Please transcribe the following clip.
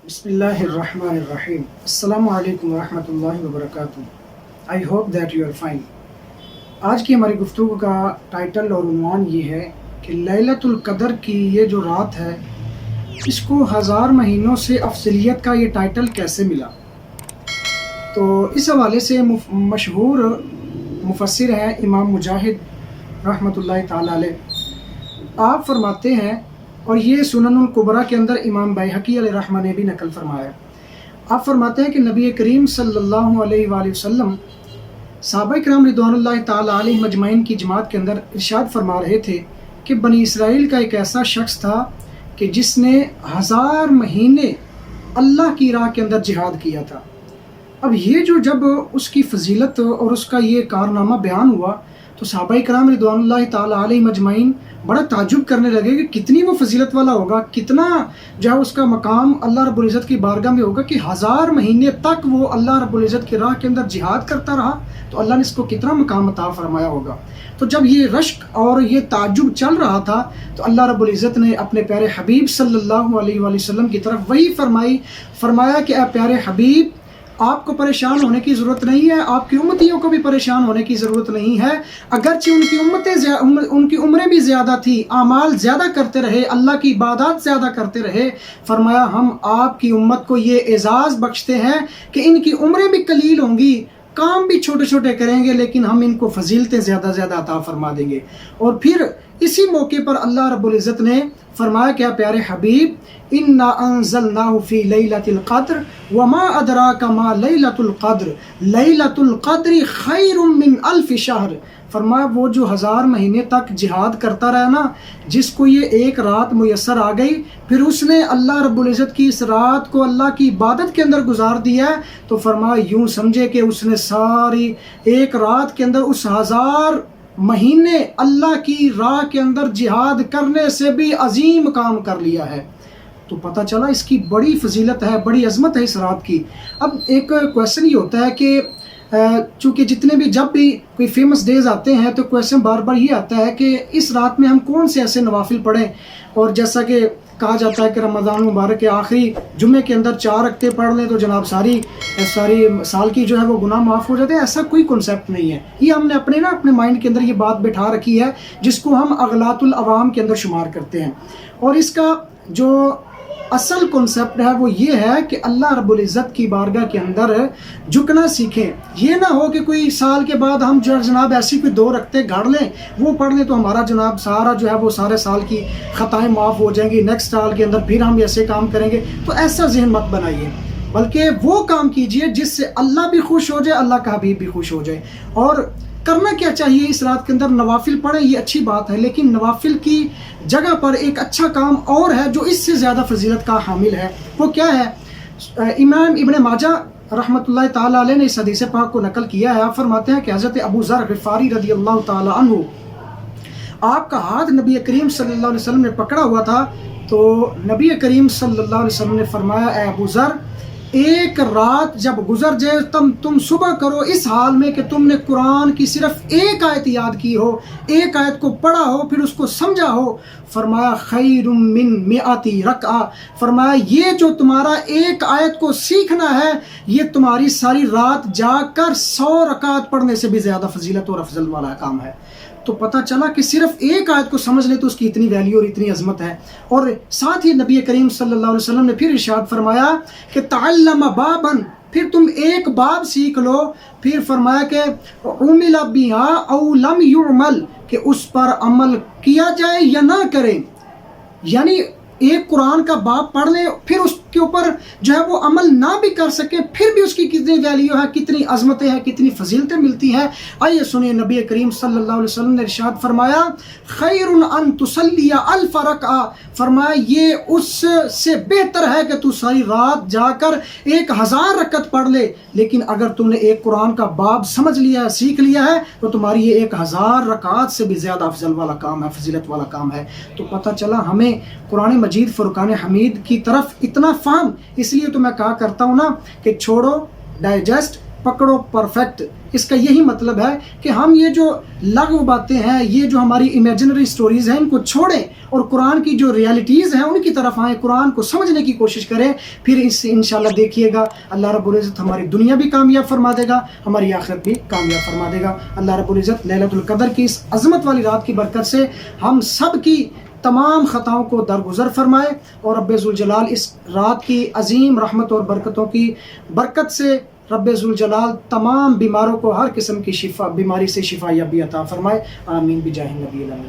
بسم اللہ الرحمن الرحیم. السلام علیکم ورحمۃ اللہ وبرکاتہ. I hope that you are fine. آج کی ہماری گفتگو کا ٹائٹل اور عنوان یہ ہے کہ لیلۃ القدر کی یہ جو رات ہے اس کو ہزار مہینوں سے افضلیت کا یہ ٹائٹل کیسے ملا. تو اس حوالے سے مشہور مفسر ہیں امام مجاہد رحمۃ اللہ تعالی علیہ. آپ فرماتے ہیں، اور یہ سنن الکبریٰ کے اندر امام بیہقی علیہ رحمہ نے بھی نقل فرمایا، آپ فرماتے ہیں کہ نبی کریم صلی اللہ علیہ وآلہ وسلم صحابہ کرام رضوان اللہ تعالی علیہ مجمعین کی جماعت کے اندر ارشاد فرما رہے تھے کہ بنی اسرائیل کا ایک ایسا شخص تھا کہ جس نے 1000 مہینے اللہ کی راہ کے اندر جہاد کیا تھا. اب یہ جب اس کی فضیلت اور اس کا یہ کارنامہ بیان ہوا تو صحابہ کرام رضوان اللہ تعالی علیہ مجمعین بڑا تعجب کرنے لگے کہ کتنی وہ فضیلت والا ہوگا، کتنا اس کا مقام اللہ رب العزت کی بارگاہ میں ہوگا کہ 1000 مہینے تک وہ اللہ رب العزت کی راہ کے اندر جہاد کرتا رہا، تو اللہ نے اس کو کتنا مقام عطا فرمایا ہوگا. تو جب یہ رشک اور یہ تعجب چل رہا تھا تو اللہ رب العزت نے اپنے پیارے حبیب صلی اللہ علیہ وآلہ وسلم کی طرف وہی فرمایا کہ اے پیارے حبیب، آپ کو پریشان ہونے کی ضرورت نہیں ہے، آپ کی امتیوں کو بھی پریشان ہونے کی ضرورت نہیں ہے. اگرچہ ان کی عمریں بھی زیادہ تھی، اعمال زیادہ کرتے رہے، اللہ کی عبادات زیادہ کرتے رہے، فرمایا ہم آپ کی امت کو یہ اعزاز بخشتے ہیں کہ ان کی عمریں بھی قلیل ہوں گی، کام بھی چھوٹے چھوٹے کریں گے، لیکن ہم ان کو فضیلتیں زیادہ زیادہ عطا فرما دیں گے. اور پھر اسی موقع پر اللہ رب العزت نے فرمایا کہ پیارے حبیب، انا انزلناہ فی لیلۃ القدر وما ادراک ما لیلۃ القدر لیلۃ القدر خیر من الف شہر. فرمایا وہ جو 1000 مہینے تک جہاد کرتا رہا نا، جس کو یہ ایک رات میسر آ گئی، پھر اس نے اللہ رب العزت کی اس رات کو اللہ کی عبادت کے اندر گزار دیا ہے، تو فرمایا یوں سمجھے کہ اس نے ساری ایک رات کے اندر اس 1000 مہینے اللہ کی راہ کے اندر جہاد کرنے سے بھی عظیم کام کر لیا ہے. تو پتہ چلا اس کی بڑی فضیلت ہے، بڑی عظمت ہے اس رات کی. اب ایک کویسچن یہ ہوتا ہے کہ چونکہ جب بھی کوئی فیمس ڈیز آتے ہیں تو کویسچن بار بار یہ آتا ہے کہ اس رات میں ہم کون سے ایسے نوافل پڑھیں. اور جیسا کہ کہا جاتا ہے کہ رمضان مبارک کے آخری جمعے کے اندر 4 رکعتیں پڑھ لیں تو جناب ساری سال کی جو ہے وہ گناہ معاف ہو جاتے ہیں. ایسا کوئی کنسیپٹ نہیں ہے. یہ ہم نے اپنے مائنڈ کے اندر یہ بات بٹھا رکھی ہے جس کو ہم اغلاط العوام کے اندر شمار کرتے ہیں. اور اس کا جو اصل کنسیپٹ ہے وہ یہ ہے کہ اللہ رب العزت کی بارگاہ کے اندر جھکنا سیکھیں. یہ نہ ہو کہ کوئی سال کے بعد ہم جناب ایسی کوئی 2 رکعتیں گھڑ لیں، وہ پڑھ لیں تو ہمارا جناب سارا جو ہے وہ سارے سال کی خطائیں معاف ہو جائیں گی، نیکسٹ سال کے اندر پھر ہم ایسے کام کریں گے. تو ایسا ذہن مت بنائیے، بلکہ وہ کام کیجئے جس سے اللہ بھی خوش ہو جائے، اللہ کا حبیب بھی خوش ہو جائے. اور کرنا کیا چاہیے اس رات کے اندر؟ نوافل پڑھیں، یہ اچھی بات ہے، لیکن نوافل کی جگہ پر ایک اچھا کام اور ہے جو اس سے زیادہ فضیلت کا حامل ہے. وہ کیا ہے؟ امام ابن ماجہ رحمۃ اللہ تعالی علیہ نے اس حدیث پاک کو نقل کیا ہے. آپ فرماتے ہیں کہ حضرت ابو ذر غفاری رضی اللہ تعالی عنہ، آپ کا ہاتھ نبی کریم صلی اللہ علیہ وسلم نے پکڑا ہوا تھا، تو نبی کریم صلی اللہ علیہ وسلم نے فرمایا اے ابو ذر، ایک رات جب گزر جائے تم صبح کرو اس حال میں کہ تم نے قرآن کی صرف ایک آیت یاد کی ہو، ایک آیت کو پڑھا ہو، پھر اس کو سمجھا ہو. فرمایا خیر من 100 رکعہ، فرمایا یہ جو تمہارا ایک آیت کو سیکھنا ہے یہ تمہاری ساری رات جاگ کر 100 رکعت پڑھنے سے بھی زیادہ فضیلت اور افضل والا کام ہے. تو پتہ چلا کہ صرف ایک آیت کو سمجھ لے تو اس کی اتنی ویلیو اور اتنی عظمت ہے. اور ساتھ ہی نبی کریم صلی اللہ علیہ وسلم نے پھر ارشاد فرمایا کہ تعلم بابا، پھر تم ایک باب سیکھ لو. پھر فرمایا کہ عمل بها او لم يعمل، کہ اس پر عمل کیا جائے یا نہ کریں. یعنی ایک قرآن کا باب پڑھ لیں، پھر اس کے اوپر جو ہے وہ عمل نہ بھی کر سکیں، پھر بھی اس کی کتنی ویلیو ہے، کتنی عظمتیں ہیں، کتنی فضیلتیں ملتی ہیں. آئیے سنیں نبی کریم صلی اللہ علیہ وسلم نے ارشاد فرمایا خیر ان تصلی 1000 رکعہ، فرمایا یہ اس سے بہتر ہے کہ تو ساری رات جا کر 1000 رکعت پڑھ لے، لیکن اگر تم نے ایک قرآن کا باب سمجھ لیا ہے، سیکھ لیا ہے، تو تمہاری یہ 1000 رکعات سے بھی زیادہ افضل والا کام ہے، فضیلت والا کام ہے. تو پتہ چلا ہمیں قرآن مجید فرقان حمید کی طرف اتنا فہم. اس لیے تو میں کہا کرتا ہوں نا کہ چھوڑو ڈائجسٹ، پکڑو پرفیکٹ. اس کا یہی مطلب ہے کہ ہم یہ جو لغو باتیں ہیں، یہ جو ہماری امیجنری سٹوریز ہیں، ان کو چھوڑیں اور قرآن کی جو ریالٹیز ہیں ان کی طرف آئیں، قرآن کو سمجھنے کی کوشش کریں. پھر اس سے انشاءاللہ دیکھیے گا اللہ رب العزت ہماری دنیا بھی کامیاب فرما دے گا، ہماری آخرت بھی کامیاب فرما دے گا. اللہ رب العزت لیلۃ القدر کی اس عظمت والی رات کی برکت سے ہم سب کی تمام خطاؤں کو درگزر فرمائے، اور رب ذوالجلال اس رات کی عظیم رحمت اور برکتوں کی برکت سے رب ذوالجلال تمام بیماروں کو ہر قسم کی بیماری سے شفا یابی عطا فرمائے. آمین بجاہ النبی الامین.